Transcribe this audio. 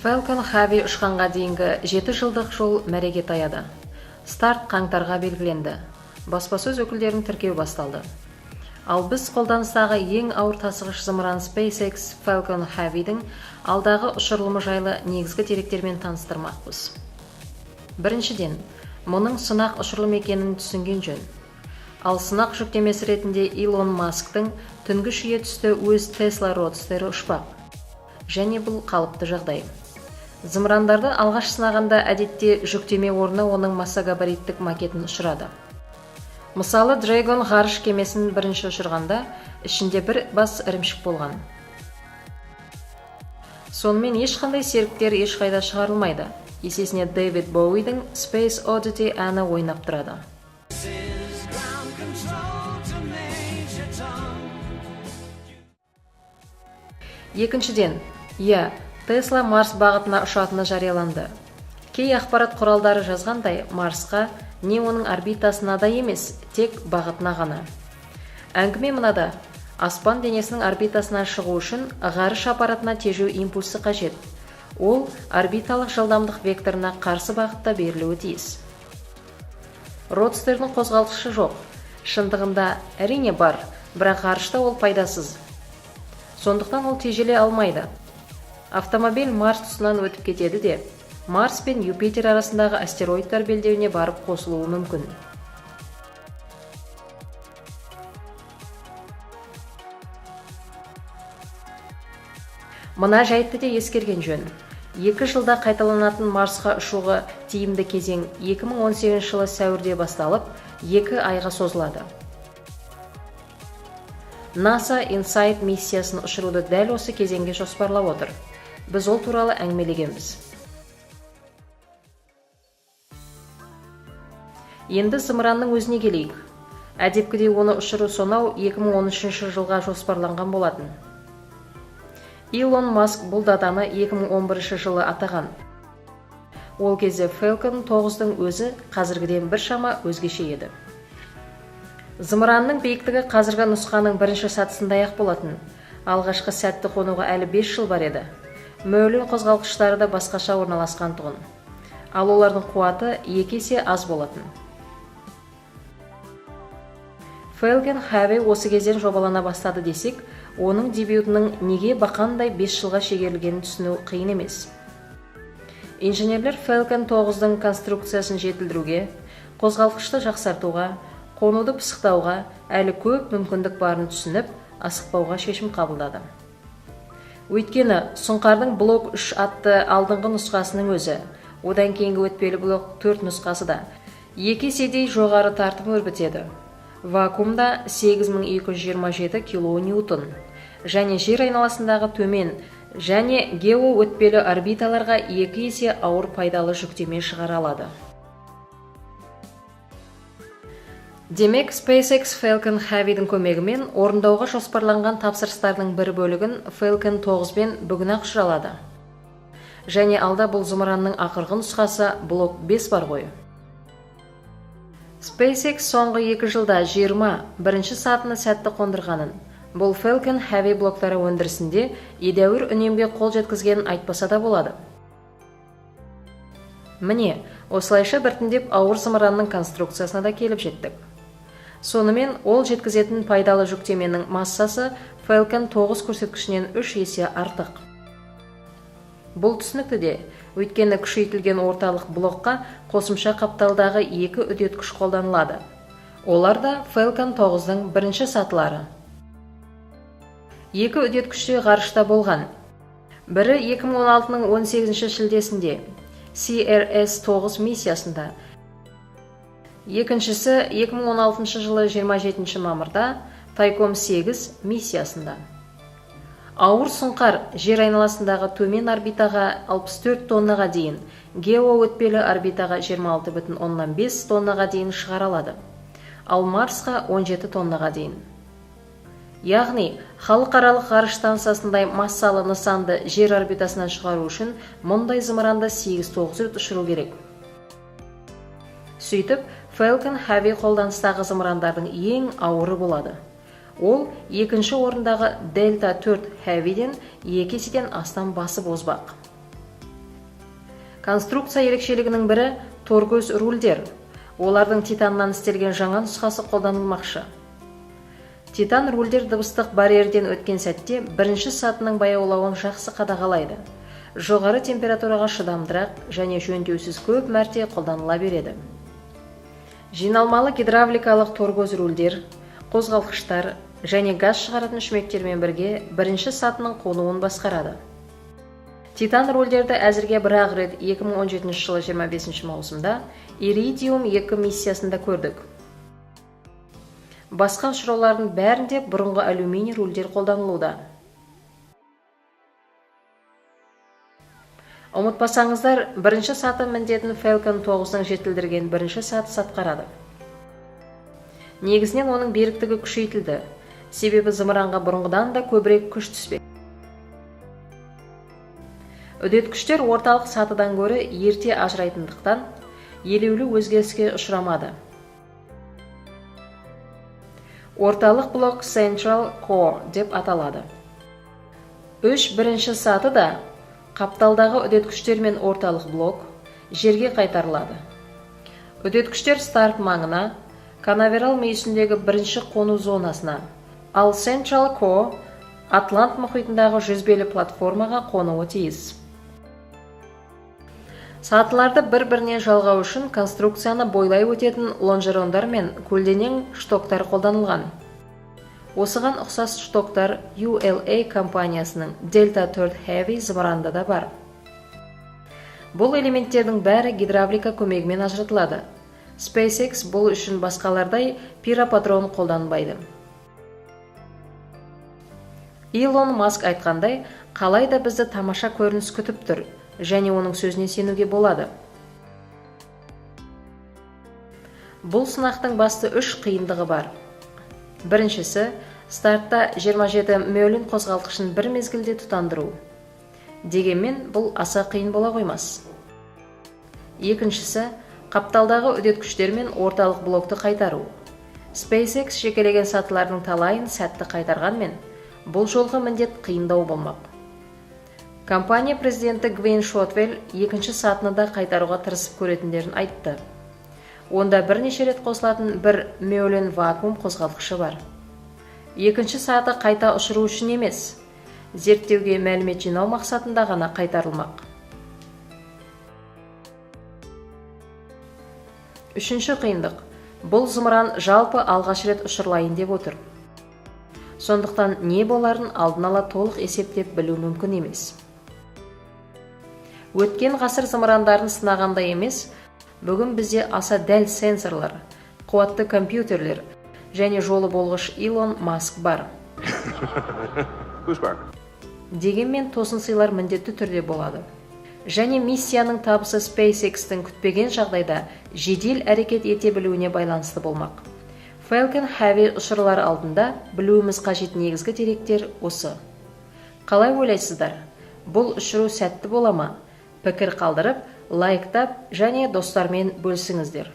Falcon Heavy ұшқанға дейінгі 7 жылдық жол мәреге таяды. Старт қаңтарға белгіленді. Баспасөз өкілдерінің тіркеу басталды. Ал біз қолданыстағы ең ауыр тасығыш зымыран SpaceX Falcon Heavy'дің алдағы ұшырылымы жайлы негізгі деректермен таныстырмақпыз. Біріншіден, мұның сынақ ұшырылым екенін түсінген жөн. Ал сынақ жүктемесі ретінде Илон Масктың түнгі шүйе түсті өз Tesla Roadster'ы ұшпақ. Және бұл қалыпты жағдай. Зымырандарды алғаш сынағанда әдетте жүктеме орны оның массагабариттік макетін ұшырады. Мысалы, Dragon ғарыш кемесін бірінші ұшырғанда ішінде бір бас ірімшік болған. Сонымен ешқандай серіктер ешқайда шығарылмайды. Есесіне Дэвид Боуидің Space Oddity әні ойнап тұрады. Екіншіден, Tesla Марс бағытына ұшатыны жарияланды. Кей ақпарат құралдары жазғандай, Марсқа не оның орбитасына да емес, тек бағытына ғана. Әңгіме мынада, аспан денесінің орбитасына шығу үшін ғарыш аппаратына тежеу импульсы қажет. Ол орбиталық жылдамдық векторына қарсы бағытта берілуі тиіс. Родстердің қозғалтқышы жоқ. Шындығында әрине бар, бірақ ғарышта ол пайдасыз. Сондықтан ол тежеле алмайды. Автомобиль Марс тұсынан өтіп кетеді де, Марс пен Юпитер арасындағы астероидтар белдеуіне барып қосылуы мүмкін. Мына жайтты де ескерген жөн. 2 жылда қайталанатын Марсқа ұшуға тиімді кезең 2018 жылы сәуірде басталып, 2 айға созылады. NASA InSight миссиясын ұшыруды дәл осы кезеңге жоспарлап отыр. Біз ол туралы әңгімелегенбіз. Енді зымыранның өзіне келейік. Әдепкіде оны ұшыру сонау 2013 жылға жоспарланған болатын. Илон Маск бұл датаны 2011 жылы атаған. Ол кезде Falcon 9-дың өзі қазіргіден біршама өзгеше еді. Зымыранның биіктігі қазіргі нұсқаның бірінші сатысындай ақ болатын. Алғашқы сәтті қонуға әлі 5 жыл бар еді. Мөйлін қозғалғыштары да басқаша орналасқан тұғын. Ал олардың қуаты 2 есе аз болатын. Falcon Heavy осы кезден жобалана бастады десек, оның дебютының неге бақандай 5 жылға шегерілгенін түсіну қиын емес. Инженерлер Falcon 9-дың конструкциясын жетілдіруге, қозғалғышты жақсартуға, қонуды пысықтауға әлі көп мүмкіндік барын түсініп, асықпауға шешім қабылдады. Өйткені сұңқардың блок 3 атты алдыңғы нұсқасының өзі, одан кейінгі өтпелі блок 4 нұсқасы да 2 еседей жоғары тартым өрбітеді. Вакуумда 8227 килоньютон және жер айналасындағы төмен және гео өтпелі орбиталарға 2 есе ауыр пайдалы жүктеме шығара алады. Демек, SpaceX Falcon Heavy'дің көмегімен орындауға жоспарланған тапсырыстардың бір бөлігін Falcon 9-бен бүгін ақ ұшыра алады. Және алда бұл зымыранның ақырғы нұсқасы блок 5 бар ғой. SpaceX соңғы 2 жылда 21 сатыны сәтті қондырғанын, бұл Falcon Heavy блоктары өндірісінде едәуір үнемге қол жеткізгенін айтпаса да болады. Міне, осылайша біртіндеп ауыр зымыранның конструкциясына да келіп жеттік. Сонымен ол жеткізетін пайдалы жүктеменің массасы Falcon 9 көрсеткішінен 3 есе артық. Бұл түсінікті де, өйткені күшейтілген орталық блокқа қосымша қапталдағы 2 үдеткіш қолданылады. Олар да Falcon 9-дың бірінші сатылары. 2 үдеткіште ғарышта болған. Бірі 2016-ның 18 шілдесінде CRS-9 миссиясында, екіншісі 2016 жылы 27 мамырда Taycom 8 миссиясында. Ауыр сұңқар жер айналасындағы төмен орбитаға 64 тоннаға дейін, гео өтпелі орбитаға 26,5 тоннаға дейін шығаралады. Ал Марсқа 17 тоннаға дейін. Яғни, халықаралық ғарыш станциясындай массалы нысанды жер орбитасынан шығару үшін мұндай зымыранды 8-9 рет ұшыру керек. Сөйтіп, Falcon Heavy қолданыстағы зымырандардың ең ауыры болады. Ол екінші орындағы Delta 4 Heavy'ден 2 еседен астам басып озбақ. Конструкция ерекшелігінің бірі торкөз рульдер. Олардың титаннан істелген жаңа нұсқасы қолданылмақшы. Титан рульдер дыбыстық барьерден өткен сәтте бірінші сатының баяулауын жақсы қадағалайды. Жоғары температураға шыдамдырақ және жөндеусіз көп мәрте қолданыла береді. Жиналмалы гидравликалық торкөз рульдер, қозғалтқыштар және газ шығаратын шүмектермен бірге бірінші сатының қонуын басқарады. Титан рульдерді әзірге бір-ақ рет 2017 жылы 25 маусымда Iridium 2 миссиясында көрдік. Басқа ұшыраулардың бәрінде бұрынғы алюминий рульдер қолданылуда. Ұмытпасаңыздар, бірінші саты міндетін Falcon 9-ның жетілдірген бірінші саты атқарады. Негізінен оның беріктігі күшейтілді, себебі зымыранға бұрынғыдан да көбірек күш түспек. Үдеткіштер орталық сатыдан гөрі ерте ажырайтындықтан елеулі өзгеріске ұшырамады. Орталық блок Central Core деп аталады. Бірінші саты да қапталдағы үдеткіштер мен орталық блок жерге қайтарылады. Үдеткіштер старт маңына, канаверал мүйісіндегі бірінші қону зонасына, ал Central Core Атлант мұхитындағы жүзбелі платформаға қонуы тиіс. Сатыларды бір-біріне жалғау үшін конструкцияны бойлай өтетін лонжерондар мен көлденең штоктар қолданылған. Осыған ұқсас штоктар ULA компаниясының Delta III Heavy зымыранда да бар. Бұл элементтердің бәрі гидравлика көмегімен ажыратылады. SpaceX бұл үшін басқалардай пиропатрон қолданбайды. Илон Маск айтқандай, қалайда бізді тамаша көрініс күтіп тұр, және оның сөзіне сенуге болады. Бұл сынақтың басты 3 қиындығы бар. Біріншісі, стартта 27 мөлін қозғалтқышын бір мезгілде тұтандыру. Дегенмен, бұл аса қиын бола қоймас. Екіншісі, қапталдағы үдеткіштер мен орталық блокты қайтару. SpaceX жекелеген сатылардың талайын сәтті қайтарғанмен, бұл жолғы міндет қиындау болмақ. Компания президенті Гвен Шотвелл екінші сатыны да қайтаруға тырысып көретіндерін айтты. Онда бірнеше рет қосылатын бір мөлін вакуум қозғалтқышы бар. Екінші саты қайта ұшыру үшін емес, зерттеуге мәлімет жинау мақсатында ғана қайтарылмақ. Үшінші қиындық. Бұл зымыран жалпы алғаш рет ұшырылайын деп отыр. Сондықтан не боларын алдын ала толық есептеп білу мүмкін емес. Өткен ғасыр зымырандарын сынағандай емес, бүгін бізде аса дәл сенсорлар, қуатты компьютерлер және жолы болғыш Илон Маск бар. Дегенмен тосынсыйлар міндетті түрде болады. Және миссияның табысы SpaceX-тің күтпеген жағдайда жедел әрекет ете білуіне байланысты болмақ. Falcon Heavy ұшырылар алдында білуіміз қажет негізгі деректер осы. Қалай ойлайсыздар? Бұл ұшыру сәтті бола ма? Пікір қалдырып, лайктап және достармен бөлісіңіздер.